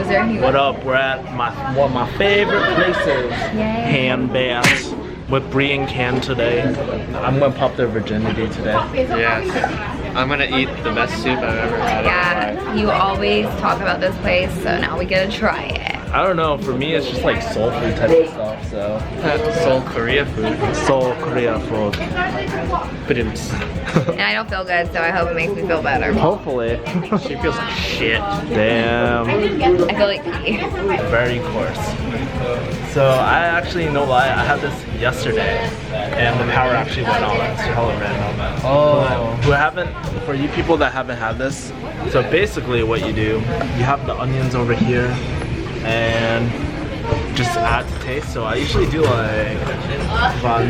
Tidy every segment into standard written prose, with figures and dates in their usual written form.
Is there any? What up? We're at one of my favorite places, Yay. Han Bass, with Bree and Ken today. I'm gonna pop their virginity today. Yes. I'm gonna eat the best soup I've ever had. Yeah, you always talk about this place, so now we get to try it. I don't know, for me it's just like soul food type of stuff, so. Seoul Korea food. Seoul Korea food. And I don't feel good, so I hope it makes me feel better. Hopefully. She feels like shit. Damn. I feel like pee. Very coarse. So I actually, no lie, I had this yesterday and the power actually went on. It's hella random. Oh. For you people that haven't had this, so basically what you do, you have the onions over here and just add to taste. So I usually do like 1,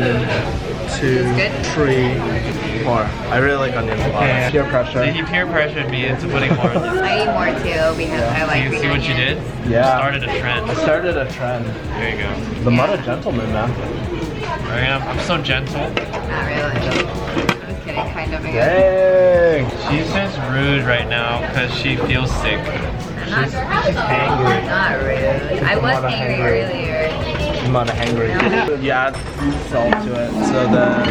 2, 3, 4. I really like onions a lot. Okay. Peer pressure. So he peer pressured me into putting more of this. I eat more too because I like You see what you did? Yeah. Started a trend. I started a trend. There you go. The mother gentleman, man. I'm so gentle. Not really. I'm just kidding, kind of. Dang. She's just rude right now because she feels sick. She's hangry. Not rude. I was angry earlier. I'm not hangry. You add salt to it, so then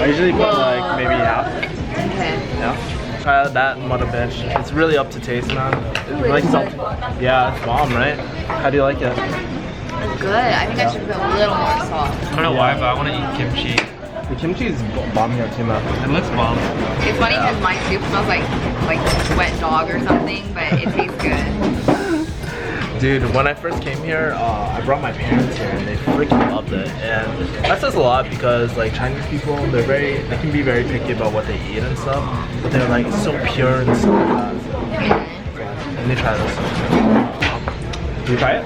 I usually put like maybe half. Okay. Yeah. Try that mother bitch. It's really up to taste, man. You like salt? Yeah, it's bomb, right? How do you like it? It's good. I think I should put a little more salt. I don't know why, but I want to eat kimchi. The kimchi is bomb here too, man. It looks bomb. It's funny because my soup smells like wet dog or something, but it tastes good. Dude, when I first came here, I brought my parents here and they freaking loved it. And that says a lot because like Chinese people, they can be very picky about what they eat and stuff. But they're like so pure and stuff like that. So, let me try this. Did you try it?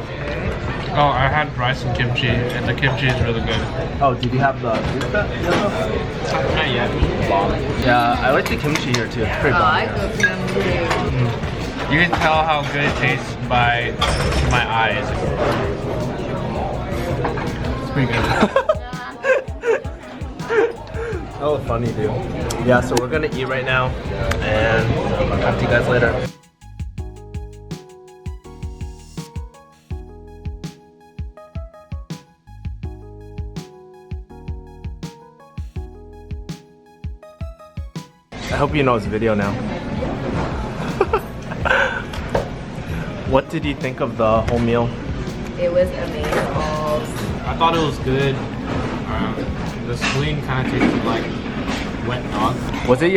Oh, I had rice and kimchi, and the kimchi is really good. Oh, did you have the soup that? Not yet. Bomb. Yeah, I like the kimchi here too. It's pretty bomb. I go kimchi. You can tell how good it tastes by my eyes. It's pretty good. That was funny, dude. Yeah, so we're gonna eat right now, and I'll talk to you guys later. I hope you know it's video now. What did you think of the whole meal? It was amazing. I thought it was good. The spleen kind of tasted like wet dog. Was it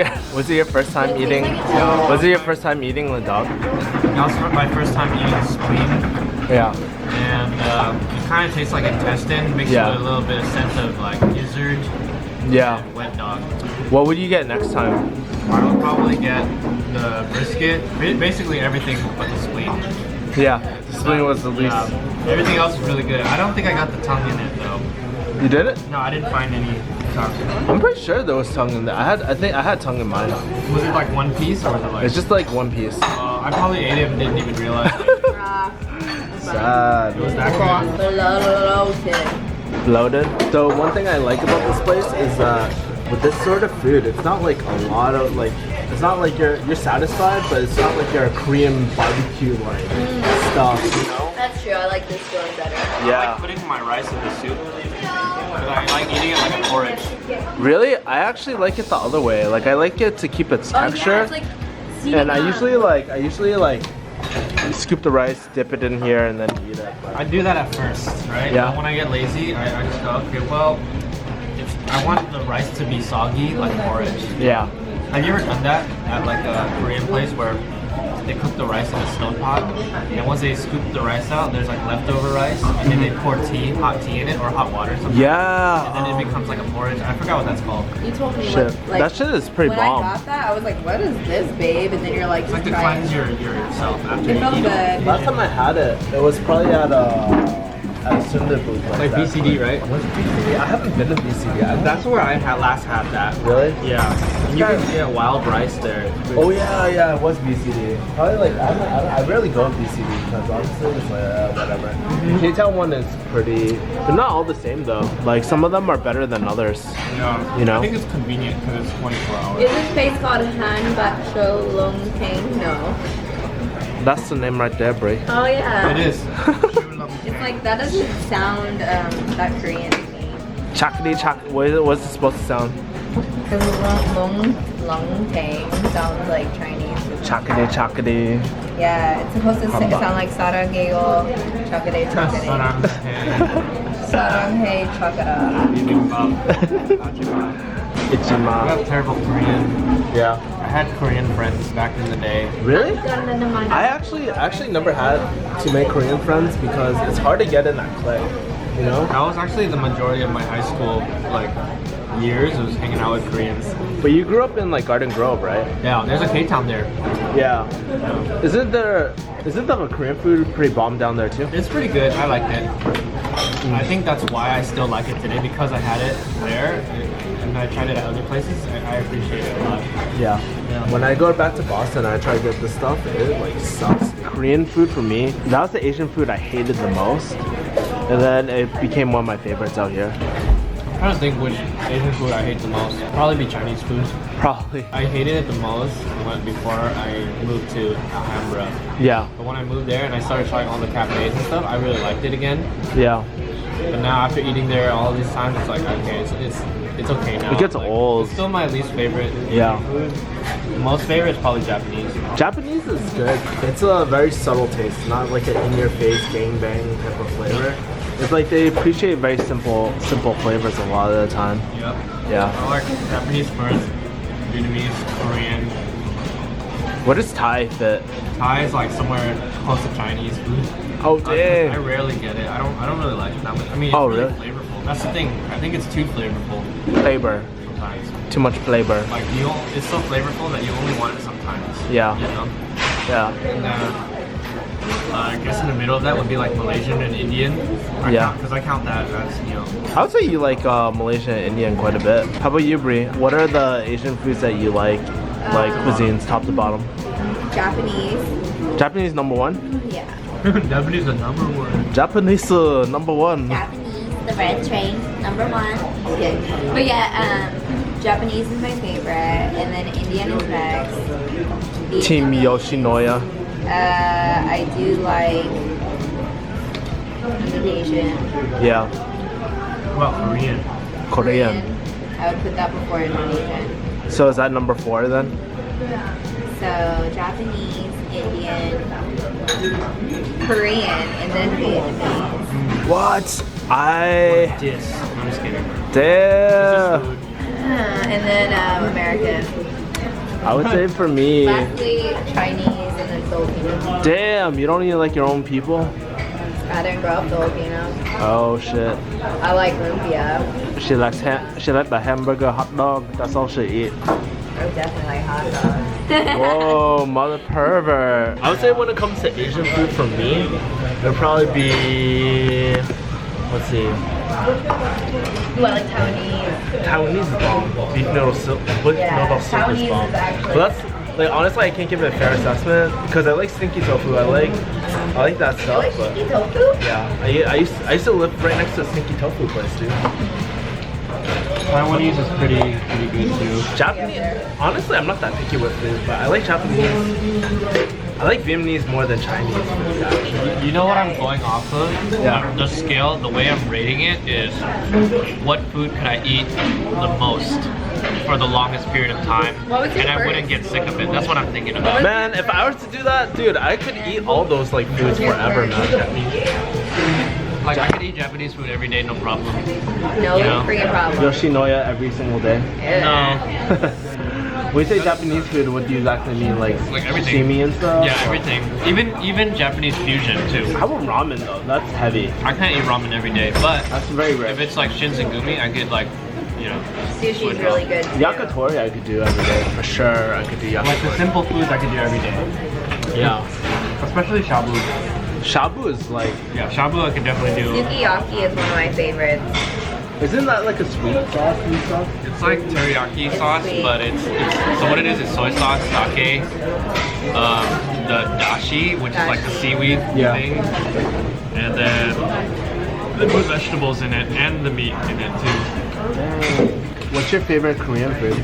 your first time eating? Was it your first time eating the dog? That was my first time eating spleen. Yeah. And it kind of tastes like intestine, mixed Yeah. with a little bit of sense of like gizzard Yeah. and wet dog. What would you get next time? I would probably get the brisket, basically everything but the spleen. Yeah, the spleen was the least. Everything else is really good. I don't think I got the tongue in it though. You did it? No, I didn't find any tongue. I'm pretty sure there was tongue in there. I think I had tongue in mine. Was it like one piece or was it like? It's just like one piece. I probably ate it and didn't even realize it. Sad. It was that cool. Loaded. So one thing I like about this place is that with this sort of food, it's not like a lot of like. It's not like you're satisfied, but it's not like you're a Korean barbecue like stuff, you know? That's true. I like this one better. I like putting my rice in the soup. But I like eating it like a porridge. Really? I actually like it the other way. Like I like it to keep its texture. Yeah, it's like and I usually like scoop the rice, dip it in here, and then eat it. But I do that at first, right? Yeah. But when I get lazy, I just go, okay, well, I want the rice to be soggy like porridge. yeah. Have you ever done that at like a Korean place where they cook the rice in a stone pot, and once they scoop the rice out, there's like leftover rice, and then they pour hot tea in it, or hot water sometimes. Yeah. And then it becomes like a porridge. I forgot what that's called. You told me Shit. like That shit is pretty when bomb. I got that, I was like, "What is this, babe?" And then you're like, It's like to "Just try cleanse it." yourself after It you felt eat it. good. Last time I had it, it was probably at a Sunday booth. Like that. BCD, right? Was it BCD? I haven't been to BCD. That's where I last had that. Really? Yeah. You can get wild rice there. Oh yeah, it was BCD. Probably like I rarely go to BCD because honestly it's like whatever. K-Town one is pretty. They're not all the same though. Like some of them are better than others. Yeah. You know? I think it's convenient because it's 24 hours. Is this place called Han Bak Cho Long Tang? No. That's the name right there, Brie. Oh yeah. It is. It's like that doesn't sound that Korean to me. Chocolatey chocolate. What's it supposed to sound? Because long tang sounds like Chinese. Chocolatey chocolatey. Yeah, it's supposed to sound like saranghae, chocolate. Saranghae chocolate. I Ichima. got terrible Korean. Yeah. I had Korean friends back in the day. Really? I actually never had too many Korean friends because it's hard to get in that clique. You know? That was actually the majority of my high school like years was hanging out with Koreans. But you grew up in like Garden Grove, right? Yeah, there's a K-Town there. Yeah. Isn't the Korean food pretty bomb down there too? It's pretty good. I liked it. I think that's why I still like it today because I had it there and I tried it at other places. I appreciate it a lot. Yeah. When I go back to Boston, I try to get this stuff. It like sucks. Korean food for me, that was the Asian food I hated the most, and then it became one of my favorites out here. I'm trying to think which Asian food I hate the most. Probably be Chinese food. Probably. I hated it the most before I moved to Alhambra. Yeah. But when I moved there and I started trying all the cafes and stuff, I really liked it again. Yeah. But now after eating there all these times, it's like okay, it's okay now. It gets like, old. It's still my least favorite. Yeah. Food. Most favorite is probably Japanese. Japanese is good. It's a very subtle taste, not like an in-your-face gangbang type of flavor. It's like they appreciate very simple flavors a lot of the time. Yep. Yeah. I like Japanese first, Vietnamese, Korean. Where does Thai fit? Thai is like somewhere close to Chinese food. Oh I dang. rarely get it. I don't really like it that much. I mean, it's Oh, really really? flavorful. That's the thing. I think it's too flavorful Flavor. sometimes. Too much flavor. Like it's so flavorful that you only want it sometimes. Yeah. You know. Yeah. And I guess in the middle of that would be like Malaysian and Indian. Yeah. Because I count that as I would say you like Malaysian and Indian quite a bit. How about you, Brie? What are the Asian foods that you like cuisines, top to bottom? Japanese. Japanese number one? Yeah. Japanese the number one. Japanese number one. Japanese, the red train, number one. Okay. But yeah, Japanese is my favorite, and then Indian is next. Team Yoshinoya. I do like Indonesian. Yeah. What about Korean? Korean. I would put that before Indonesian. So is that number 4 then? So Japanese, Indian, Korean, and then Vietnamese. What? This. I'm just kidding. Damn. And then American. I would say for me, Lastly, Chinese, and then Filipino. damn, you don't even like your own people? I didn't grow up Filipino. Oh shit. I like lumpia. She likes the hamburger, hot dog. That's all she eat. I would definitely like hot dogs. Whoa, mother pervert. I would say when it comes to Asian food for me, it'll probably be, let's see, Well, like Taiwanese. Taiwanese is bomb. Beef noodle soup, noodle soup Taiwanese is bomb. is actually- But that's, like, honestly, I can't give it a fair assessment because I like stinky tofu. I like that You stuff, like but stinky tofu? yeah, I used to live right next to a stinky tofu place, dude. Taiwanese is pretty good too. Japanese, honestly, I'm not that picky with food, but I like Japanese. I like Vietnamese more than Chinese food, actually. You know what I'm going off of? Yeah. The scale, the way I'm rating it is what food could I eat the most for the longest period of time What would you and I first? wouldn't get sick of it. That's what I'm thinking about. Man, if I were to do that, dude, I could eat all those like foods forever, man. Like I could eat Japanese food every day, no problem. No Yeah. freaking problem. Yoshinoya every single day. No. When you say Japanese food, what do you exactly mean? Like everything. sashimi and stuff? Yeah, everything. Even Japanese fusion too. How about ramen though? That's heavy. I can't eat ramen every day, but That's very rare. if it's like shinsengumi, I could like, Sushi's switch really up. good too. Yakitori I could do every day. For sure, I could do Like the yakitori. simple foods I could do every day. Yeah. Especially shabu. Shabu is like, Yeah, shabu I could definitely do. Sukiyaki is one of my favorites. isn't that like a sweet sauce and stuff? It's like teriyaki sauce, but it's so what it is soy sauce, sake, the dashi, which is like the seaweed thing, and then they put vegetables in it and the meat in it too. What's your favorite Korean food?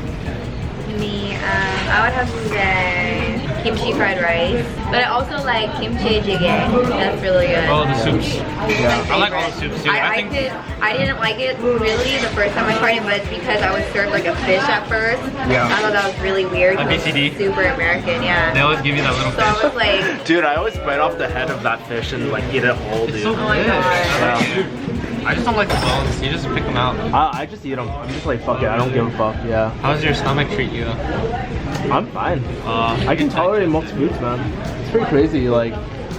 Me, I would have to say kimchi fried rice. But I also like kimchi jjigae. That's really good. Oh, the soups. Yeah. I like all the soups too. I didn't like it really the first time I tried it, but it's because I was served like a fish at first. Yeah. I thought that was really weird. Like It's BCD? super American, yeah. They always give you that little So I fish. was like, Dude, I always bite off the head of that fish and like eat it whole, dude. It's so oh my good. god. Yeah. I just don't like the bones. You just pick them out. I just eat them. I'm just like, fuck it, I don't give a fuck, yeah. How does your stomach treat you? I'm fine. I I can tolerate most foods, man. It's pretty crazy, like,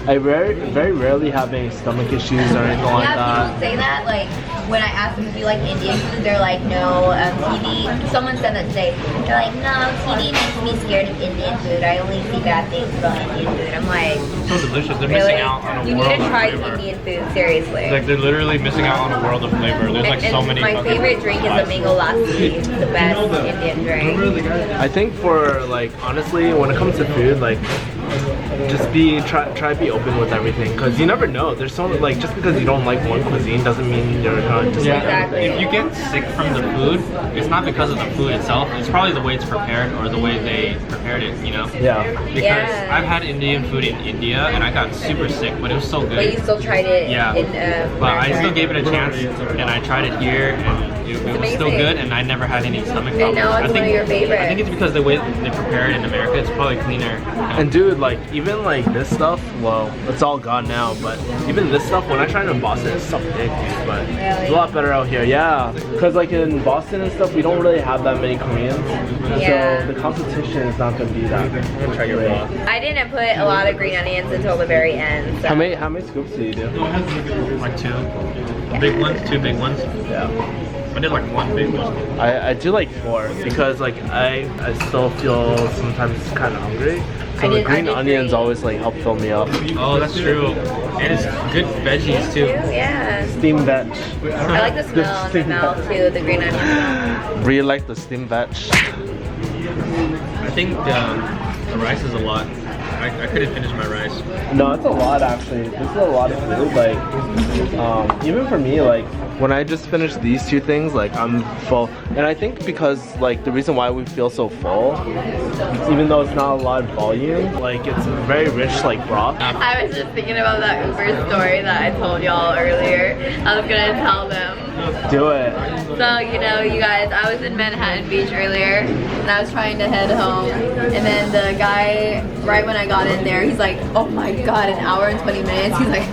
I very rarely have any stomach issues or anything like Yeah, that. people say that, like, when I ask them, do you like Indian food, they're like, no, TV, someone said that today, they're like, no, TV makes me scared of Indian food, I only see bad things about Indian food. I'm like, It's so delicious. They're really? missing out on a You world need to of try flavor. Indian food, seriously. Like they're literally missing out on a world of flavor. There's like so many. My fucking- favorite drink is the mango lassi. It's the best Indian drink. I think for like, honestly, when it comes to food, like, just try to be open with everything, because you never know. There's so like, just because you don't like one cuisine doesn't mean you're gonna just Yeah. Exactly. If you get sick from the food, it's not because of the food itself. It's probably the way it's prepared or the way they prepared it. You know. yeah. Because Yeah. I've had Indian food in India and I got super sick, but it was so good. But you still tried it Yeah. in But I America. still gave it a chance, and I tried it here, and it was still amazing. good, and I never had any stomach And problems. now it's I think, one of your favorites. I think it's because the way they prepare it in America, it's probably cleaner. And dude, like, even like this stuff, well, it's all gone now, but even this stuff, when I tried it in Boston, it's so big, dude, but it's a lot better out here, yeah. Because like in Boston and stuff, we don't really have that many Koreans, Yeah. so the competition is not gonna be that great. I didn't put a lot of green onions until the very end. So. How many scoops do you do? Like two big ones, two big ones. Yeah. I did like one big one. I do like 4 because like I still feel sometimes kind of hungry. So the I green did onions 3. always like help fill me up. Oh, that's true. And it's good veggies too. Yeah. Steamed veg. I like the smell in my mouth too, the green onion smell. Really like the steamed veg. I think the rice is a lot. I couldn't finish my rice. No, it's a lot actually. This is a lot of food. Like, even for me, like when I just finished these 2 things, like I'm full. And I think because like the reason why we feel so full, even though it's not a lot of volume, like it's very rich like broth. I was just thinking about that Uber story that I told y'all earlier. I was gonna tell them. Do it. So, you know, you guys, I was in Manhattan Beach earlier and I was trying to head home. And then the guy, right when I got in there, he's like, oh my god, an hour and 20 minutes. He's like,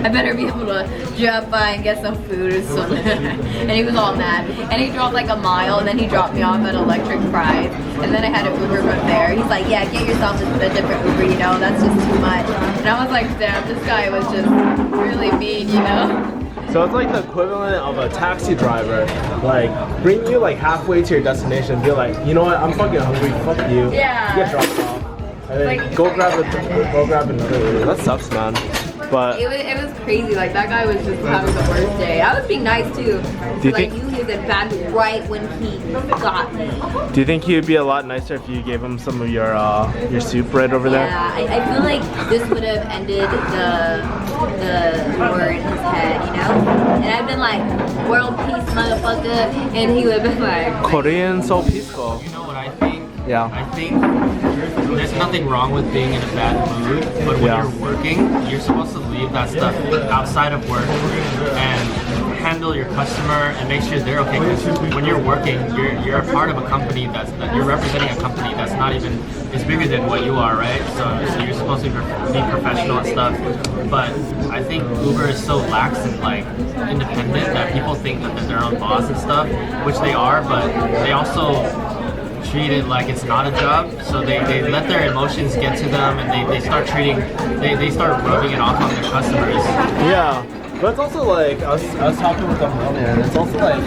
I better be able to drop by and get some food or something. And he was all mad. And he drove like a mile and then he dropped me off at Electric Fries. And then I had an Uber from there. He's like, yeah, get yourself a different Uber, you know, that's just too much. And I was like, damn, this guy was just really mean, you know? So it's like the equivalent of a taxi driver, like bring you like halfway to your destination, be like, you know what, I'm fucking hungry, fuck you. Yeah. Get dropped off. And then Like- go grab another Uber. That sucks, man. But It was crazy. Like that guy was just having the worst day. I was being nice too. Do you Like think- you hit it back right when he got me. do you think he'd be a lot nicer if you gave him some of your soup right over there? Yeah, I feel like this would have ended the war in his head, you know? And I've been like, world peace, motherfucker, and he would have been like, Korean so peaceful. You know what I think? Yeah. I think there's nothing wrong with being in a bad mood, but when Yeah. you're working, you're supposed to leave that stuff outside of work and handle your customer and make sure they're okay. Because when you're working, you're a part of a company that you're representing a company that's not even is bigger than what you are, right? So you're supposed to be professional and stuff. But I think Uber is so lax and like independent that people think that they're their own boss and stuff, which they are, but they also treat it like it's not a job, so they let their emotions get to them and they start rubbing it off on their customers. Yeah. But it's also like, I was talking with them earlier, and it's also like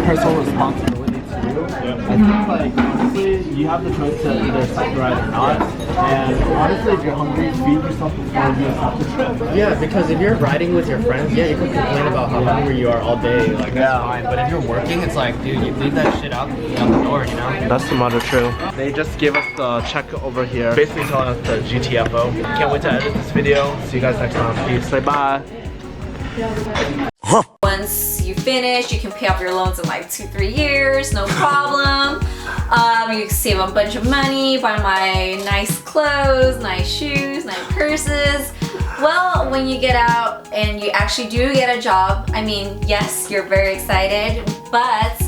personal responsibility too. I think like, honestly, you have the choice to either cycle ride or not. And honestly, if you're hungry, feed yourself before you stop the trip. Yeah, because if you're riding with your friends, yeah, you can complain about how hungry you are all day, like that's Yeah. fine. But if you're working, it's like, dude, you leave that shit out the door, you know? That's the matter, true. They just gave us the check over here, basically telling us the GTFO. Can't wait to edit this video. See you guys next time. Peace. Say bye. Once you finish, you can pay off your loans in like 2-3 years, no problem. You can save a bunch of money, buy my nice clothes, nice shoes, nice purses. Well, when you get out and you actually do get a job, I mean, yes, you're very excited, but